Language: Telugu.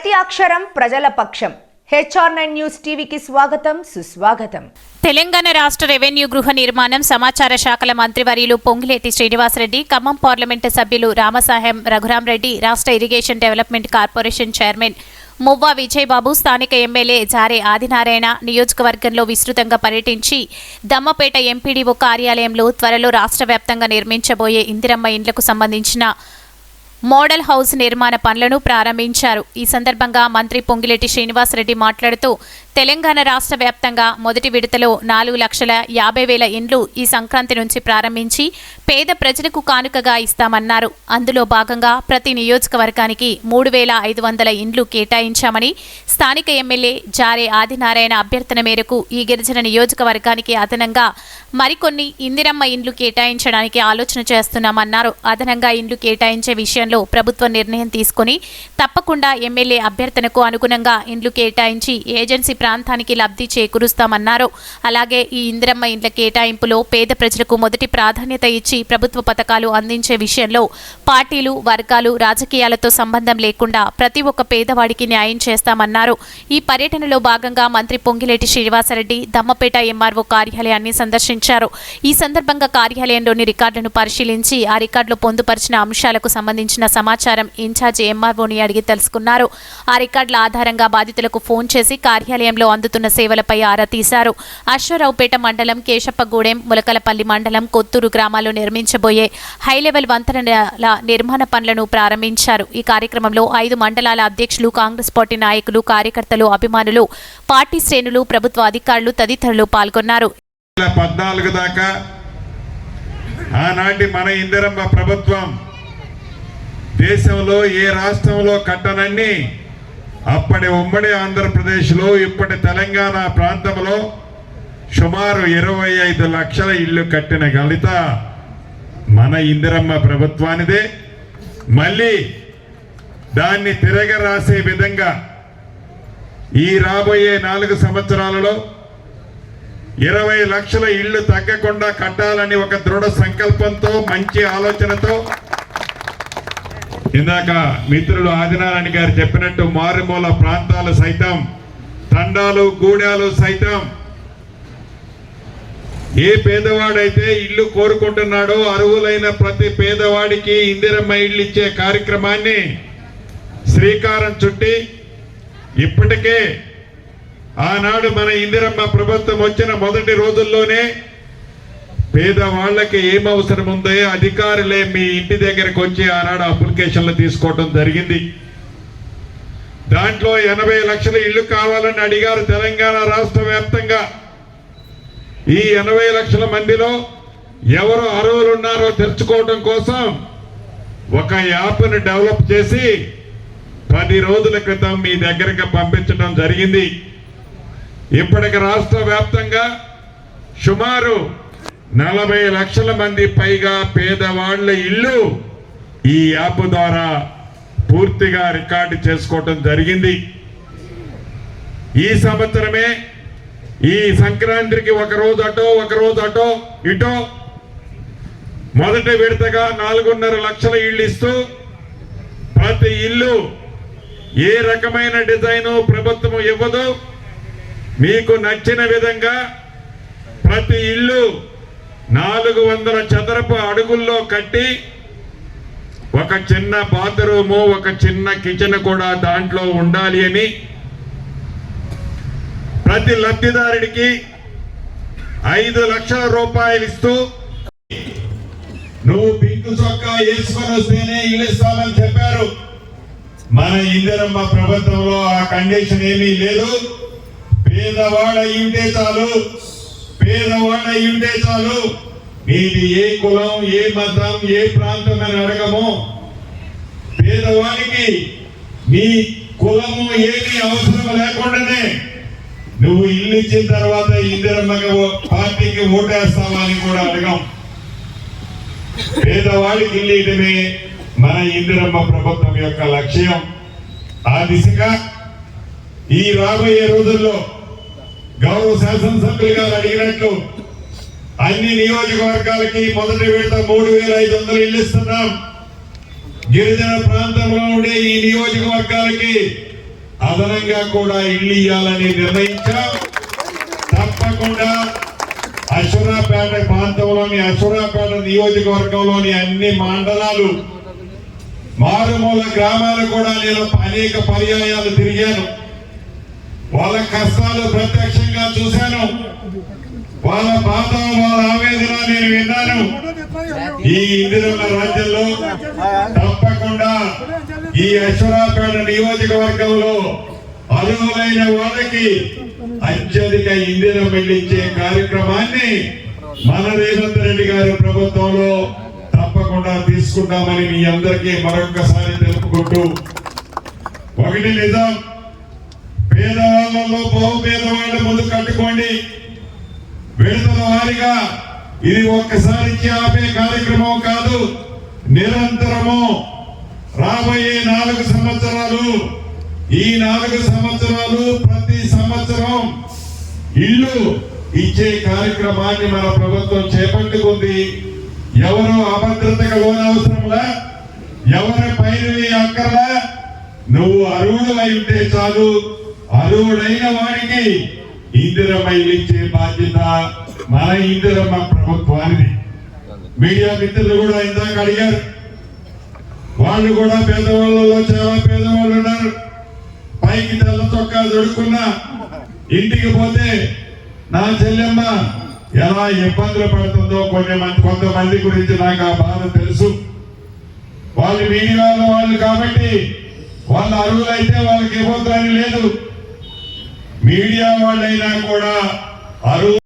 ప్రతి అక్షరం ప్రజల పక్షం. HR9 న్యూస్ టీవీకి స్వాగతం, సుస్వాగతం. తెలంగాణ రాష్ట్ర రెవెన్యూ గృహ నిర్మాణం సమాచార శాఖల మంత్రివర్యులు పొంగులేటి శ్రీనివాసరెడ్డి, ఖమ్మం పార్లమెంటు సభ్యులు రామసాహెం రఘురాంరెడ్డి, రాష్ట్ర ఇరిగేషన్ డెవలప్మెంట్ కార్పొరేషన్ చైర్మన్ మువ్వా విజయబాబు, స్థానిక ఎమ్మెల్యే జారే ఆదినారాయణ నియోజకవర్గంలో విస్తృతంగా పర్యటించి దమ్మపేట ఎంపీడీఓ కార్యాలయంలో త్వరలో రాష్ట్ర వ్యాప్తంగా నిర్మించబోయే ఇందిరమ్మ ఇండ్లకు సంబంధించిన మోడల్ హౌస్ నిర్మాణ పనులను ప్రారంభించారు. ఈ సందర్భంగా మంత్రి పొంగులేటి శ్రీనివాసరెడ్డి మాట్లాడుతూ తెలంగాణ రాష్ట్ర వ్యాప్తంగా మొదటి విడతలో 4,50,000 ఇండ్లు ఈ సంక్రాంతి నుంచి ప్రారంభించి పేద ప్రజలకు కానుకగా ఇస్తామన్నారు. అందులో భాగంగా ప్రతి నియోజకవర్గానికి 3,500 ఇండ్లు కేటాయించామని, స్థానిక ఎమ్మెల్యే జారే ఆదినారాయణ అభ్యర్థన మేరకు ఈ గిరిజన నియోజకవర్గానికి అదనంగా మరికొన్ని ఇందిరమ్మ ఇండ్లు కేటాయించడానికి ఆలోచన చేస్తున్నామన్నారు. అదనంగా ఇండ్లు కేటాయించే విషయంలో ప్రభుత్వం నిర్ణయం తీసుకుని తప్పకుండా ఎమ్మెల్యే అభ్యర్థనకు అనుగుణంగా ఇండ్లు కేటాయించి ఏజెన్సీ ప్రాంతానికి లబ్ధి చేకూరుస్తామన్నారు. అలాగే ఈ ఇందిరమ్మ ఇండ్ల కేటాయింపులో పేద ప్రజలకు మొదటి ప్రాధాన్యత ఇచ్చి ప్రభుత్వ పథకాలు అందించే విషయంలో పార్టీలు, వర్గాలు, రాజకీయాలతో సంబంధం లేకుండా ప్రతి ఒక్క పేదవాడికి న్యాయం చేస్తామన్నారు. ఈ పర్యటనలో భాగంగా మంత్రి పొంగిలేటి శ్రీనివాసరెడ్డి దమ్మపేట ఎంఆర్ఓ కార్యాలయాన్ని సందర్శించారు. ఈ సందర్భంగా కార్యాలయంలోని రికార్డులను పరిశీలించి ఆ రికార్డులో పొందుపరిచిన అంశాలకు సంబంధించిన సమాచారం ఇన్ఛార్జి ఎంఆర్ఓని అడిగి తెలుసుకున్నారు. ఆ రికార్డుల ఆధారంగా బాధితులకు ఫోన్ చేసి కార్యాలయంలో అందుతున్న సేవలపై ఆరా తీశారు. అశ్వరావుపేట మండలం, కేశప్పగూడెం, ములకలపల్లి మండలం, కొత్తూరు గ్రామాల్లో నిర్మించబోయే హైలెవెల్ వంతెనల నిర్మాణ పనులను ప్రారంభించారు. ఈ కార్యక్రమంలో 5 మండలాల అధ్యక్షులు, కాంగ్రెస్ పార్టీ నాయకులు, కార్యకర్తలు, అభిమానులు, పార్టీ శ్రేణులు, ప్రభుత్వ అధికారులు తదితరులు పాల్గొన్నారు. 2014 దాకా ఆనాటి మన ఇందిరమ్మ ప్రభుత్వం దేశంలో ఏ రాష్ట్రంలో కట్టనన్ని అప్పటి ఉమ్మడి ఆంధ్రప్రదేశ్లో, ఇప్పటి తెలంగాణ ప్రాంతంలో సుమారు 25 లక్షల ఇళ్లు కట్టిన ఘనత మన ఇందిరమ్మ ప్రభుత్వానిదే. మళ్ళీ దాన్ని తిరగరాసే విధంగా ఈ రాబోయే 4 సంవత్సరాలలో 20 లక్షల ఇళ్లు తగ్గకుండా కట్టాలని ఒక దృఢ సంకల్పంతో, మంచి ఆలోచనతో ఇందాక మిత్రులు ఆదినారాయణ గారు చెప్పినట్టు మారుమూల ప్రాంతాలు సైతం, తండాలు, గూడాలు సైతం ఏ పేదవాడైతే ఇల్లు కోరుకుంటున్నాడో అర్హులైన ప్రతి పేదవాడికి ఇందిరమ్మ ఇల్లు ఇచ్చే కార్యక్రమాన్ని శ్రీకారం చుట్టి ఇప్పటికే ఆనాడు మన ఇందిరమ్మ ప్రభుత్వం వచ్చిన మొదటి రోజుల్లోనే పేదవాళ్ళకి ఏం అవసరం ఉందో అధికారులే మీ ఇంటి దగ్గరకు వచ్చి ఆనాడు అప్లికేషన్లు తీసుకోవడం జరిగింది. దాంట్లో 80 లక్షల ఇల్లు కావాలని అడిగారు తెలంగాణ రాష్ట్ర వ్యాప్తంగా. ఈ 80 లక్షల మందిలో ఎవరు అర్హులు ఉన్నారో తెలుసుకోవడం కోసం ఒక యాప్ను డెవలప్ చేసి 10 రోజుల క్రితం మీ దగ్గరకు పంపించడం జరిగింది. ఇప్పటికి రాష్ట్ర వ్యాప్తంగా సుమారు 40 లక్షల మంది పైగా పేదవాళ్ల ఇల్లు ఈ యాప్ ద్వారా పూర్తిగా రికార్డు చేసుకోవటం జరిగింది. ఈ సంవత్సరమే ఈ సంక్రాంతికి ఒక రోజు అటో ఇటో మొదటి విడతగా 4.5 లక్షల ఇళ్ళు ఇస్తూ ప్రతి ఇల్లు ఏ రకమైన డిజైను ప్రభుత్వం ఇవ్వదు, మీకు నచ్చిన విధంగా ప్రతి ఇల్లు 400 చదరపు అడుగుల్లో కట్టి ఒక చిన్న బాత్రూము, ఒక చిన్న కిచెన్ కూడా దాంట్లో ఉండాలి అని ప్రతి లబ్ధిదారుడికి 5 లక్షల రూపాయలు ఇస్తూ నువ్వు పింక్ చొక్కా వేసుకొని వస్తేనే ఇల్లు ఇస్తామని చెప్పారు. మన ఇందిరమ్మ ప్రభుత్వంలో ఆ కండిషన్ ఏమీ లేదు. పేదవాడ ఉంటే చాలు, నీది ఏ కులం, ఏ మతం, ఏ ప్రాంతం అని అడగము. పేదవాడికి నీ కులము ఏమీ అవసరం లేకుండానే నువ్వు ఇల్లు ఇచ్చిన తర్వాత ఇందిరమ్మ పార్టీకి ఓటేస్తావా అని కూడా అడగం. పేదవాడికి ఇల్లు ఇవ్వడమే మన ఇందిరమ్మ ప్రభుత్వం యొక్క లక్ష్యం. ఆ దిశగా ఈ రాబోయే రోజుల్లో గౌరవ శాసనసభ్యులు గారు అడిగినట్లు అన్ని నియోజకవర్గాలకి మొదటి విడత 3,500 ఇల్లు ఇస్తున్నాం. గిరిజన ప్రాంతంలో ఉండే ఈ నియోజకవర్గాలకి అదనంగా కూడా ఇల్లు ఇవ్వాలని నిర్ణయించాం. తప్పకుండా అశ్వరాపేట ప్రాంతంలోని అశ్వరాపేట నియోజకవర్గంలోని అన్ని మండలాలు మారుమూల గ్రామాలు కూడా నేను అనేక పర్యాయాలు తిరిగాను. వాళ్ళ కష్టాలు ప్రత్యక్షంగా చూశాను. వాళ్ళ బాధ వాళ్ళ ఆవేదన నేను విన్నాను. ఈ ఇందిరమ్మ రాజ్యంలో తప్పకుండా ఈ అశ్వరాపేట నియోజకవర్గంలో అర్హులైన వాళ్ళకి అత్యధిక ఇందిరమ్మ ఇల్లు ఇచ్చే కార్యక్రమాన్ని మన రేవంత్ రెడ్డి గారి ప్రభుత్వంలో తప్పకుండా తీసుకుంటామని మీ అందరికీ మరొక్కసారి తెలుపుకుంటూ, ఒకటి నిజం, పేదవాళ్ళలో బహుపేదవాళ్ళ ముందు కట్టుకోండి. విడతల వారిగా ఇది ఒక్కసారి ఇచ్చి ఆపే కార్యక్రమం కాదు. నిరంతరము రాబోయే 4 సంవత్సరాలు, ఈ 4 సంవత్సరాలు ప్రతి సంవత్సరం ఇల్లు ఇచ్చే కార్యక్రమాన్ని మన ప్రభుత్వం చేపట్టుకుంది. ఎవరు అభద్రతకు లోనవసరంలా, ఎవరి పైరువి అక్కర్లా. నువ్వు అర్హుడై ఉంటే చాలు. అర్హుడైన వాడికి ఇందిరమ్మ ఇల్లు ఇచ్చే బాధ్యత మన ఇందిరమ్మ ప్రభుత్వానికి. మీడియా మిత్రులు కూడా ఇందాక అడిగారు. వాళ్ళు కూడా పేదవాళ్ళలో చాలా పేదవాళ్ళు ఉన్నారు. పైకి తెల్ల చొక్కా దొడుకున్నా ఇంటికి పోతే నా చెల్లెమ్మ ఎలా ఇబ్బందులు పడుతుందో కొంతమంది గురించి నాకు ఆ బాధ తెలుసు. వాళ్ళు మీడియాలో వాళ్ళు కాబట్టి వాళ్ళ అర్హులైతే వాళ్ళకి ఇవ్వద్దు అని లేదు. మీడియా వాళ్ళైనా కూడా అర్హులు